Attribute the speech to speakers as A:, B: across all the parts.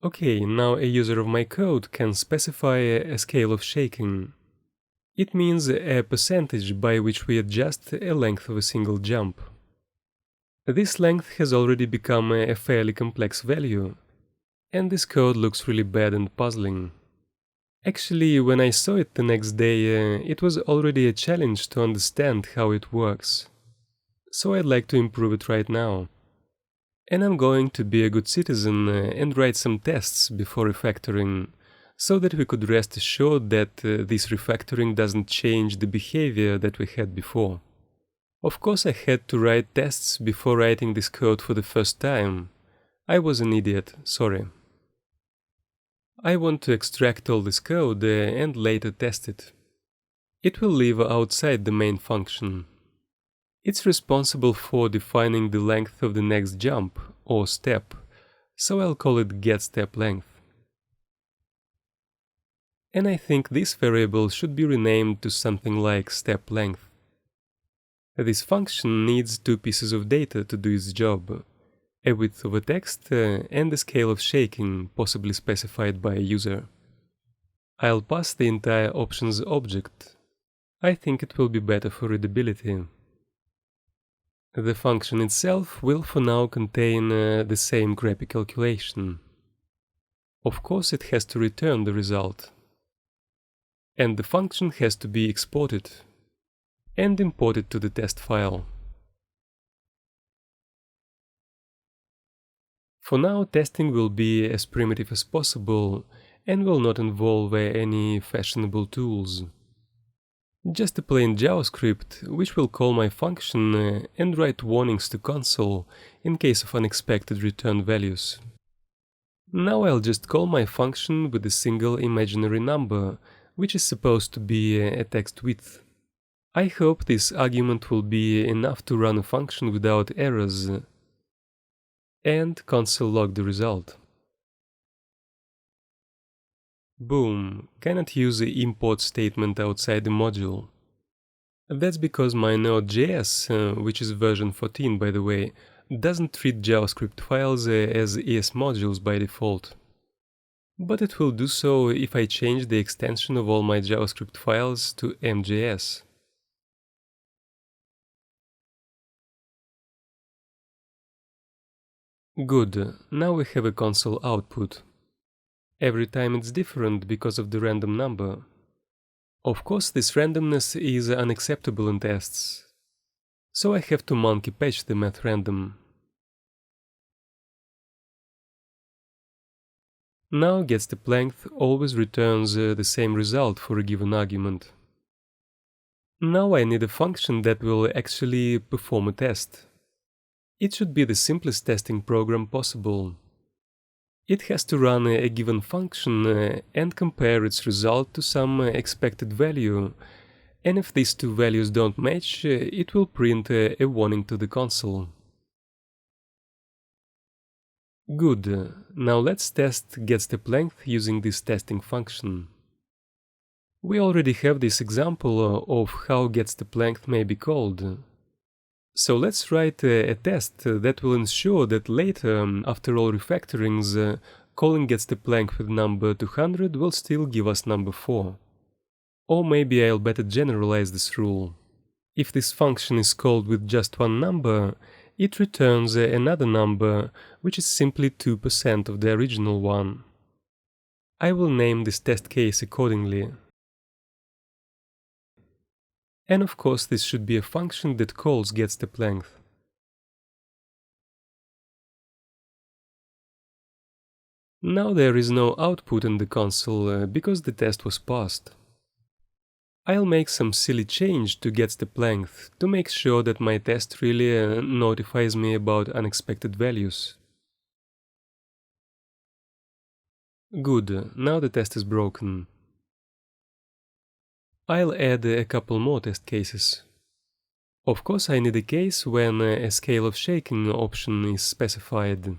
A: Okay, now a user of my code can specify a scale of shaking. It means a percentage by which we adjust a length of a single jump. This length has already become a fairly complex value, and this code looks really bad and puzzling. Actually, when I saw it the next day, it was already a challenge to understand how it works. So I'd like to improve it right now. And I'm going to be a good citizen and write some tests before refactoring, so that we could rest assured that this refactoring doesn't change the behavior that we had before. Of course, I had to write tests before writing this code for the first time. I was an idiot, sorry. I want to extract all this code and later test it. It will live outside the main function. It's responsible for defining the length of the next jump, or step, so I'll call it getStepLength. And I think this variable should be renamed to something like stepLength. This function needs two pieces of data to do its job: a width of a text and a scale of shaking, possibly specified by a user. I'll pass the entire options object. I think it will be better for readability. The function itself will for now contain the same grepy calculation. Of course, it has to return the result. And the function has to be exported and imported to the test file. For now, testing will be as primitive as possible and will not involve any fashionable tools. Just a plain JavaScript, which will call my function and write warnings to console in case of unexpected return values. Now I'll just call my function with a single imaginary number, which is supposed to be a text width. I hope this argument will be enough to run a function without errors, and console log the result. Boom, cannot use the import statement outside the module. That's because my Node.js, which is version 14 by the way, doesn't treat JavaScript files as ES modules by default. But it will do so if I change the extension of all my JavaScript files to MJS. Good, now we have a console output. Every time it's different because of the random number. Of course, this randomness is unacceptable in tests, so I have to monkey patch the math random. Now getStepLength always returns the same result for a given argument. Now I need a function that will actually perform a test. It should be the simplest testing program possible. It has to run a given function and compare its result to some expected value, and if these two values don't match, it will print a warning to the console. Good, now let's test getStepLength using this testing function. We already have this example of how getStepLength may be called. So let's write a test that will ensure that later, after all refactorings, calling getStepLength with number 200 will still give us number 4. Or maybe I'll better generalize this rule. If this function is called with just one number, it returns another number, which is simply 2% of the original one. I will name this test case accordingly. And of course, this should be a function that calls getStepLength. Now there is no output in the console because the test was passed. I'll make some silly change to getStepLength to make sure that my test really notifies me about unexpected values. Good, now the test is broken. I'll add a couple more test cases. Of course, I need a case when a scale of shaking option is specified.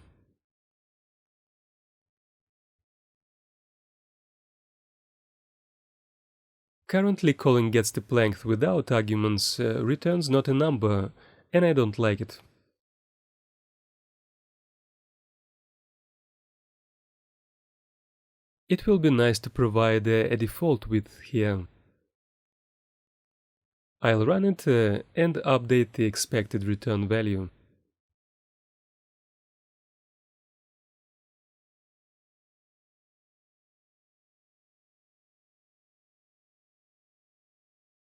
A: Currently calling getStepLength without arguments returns not a number, and I don't like it. It will be nice to provide a default width here. I'll run it and update the expected return value.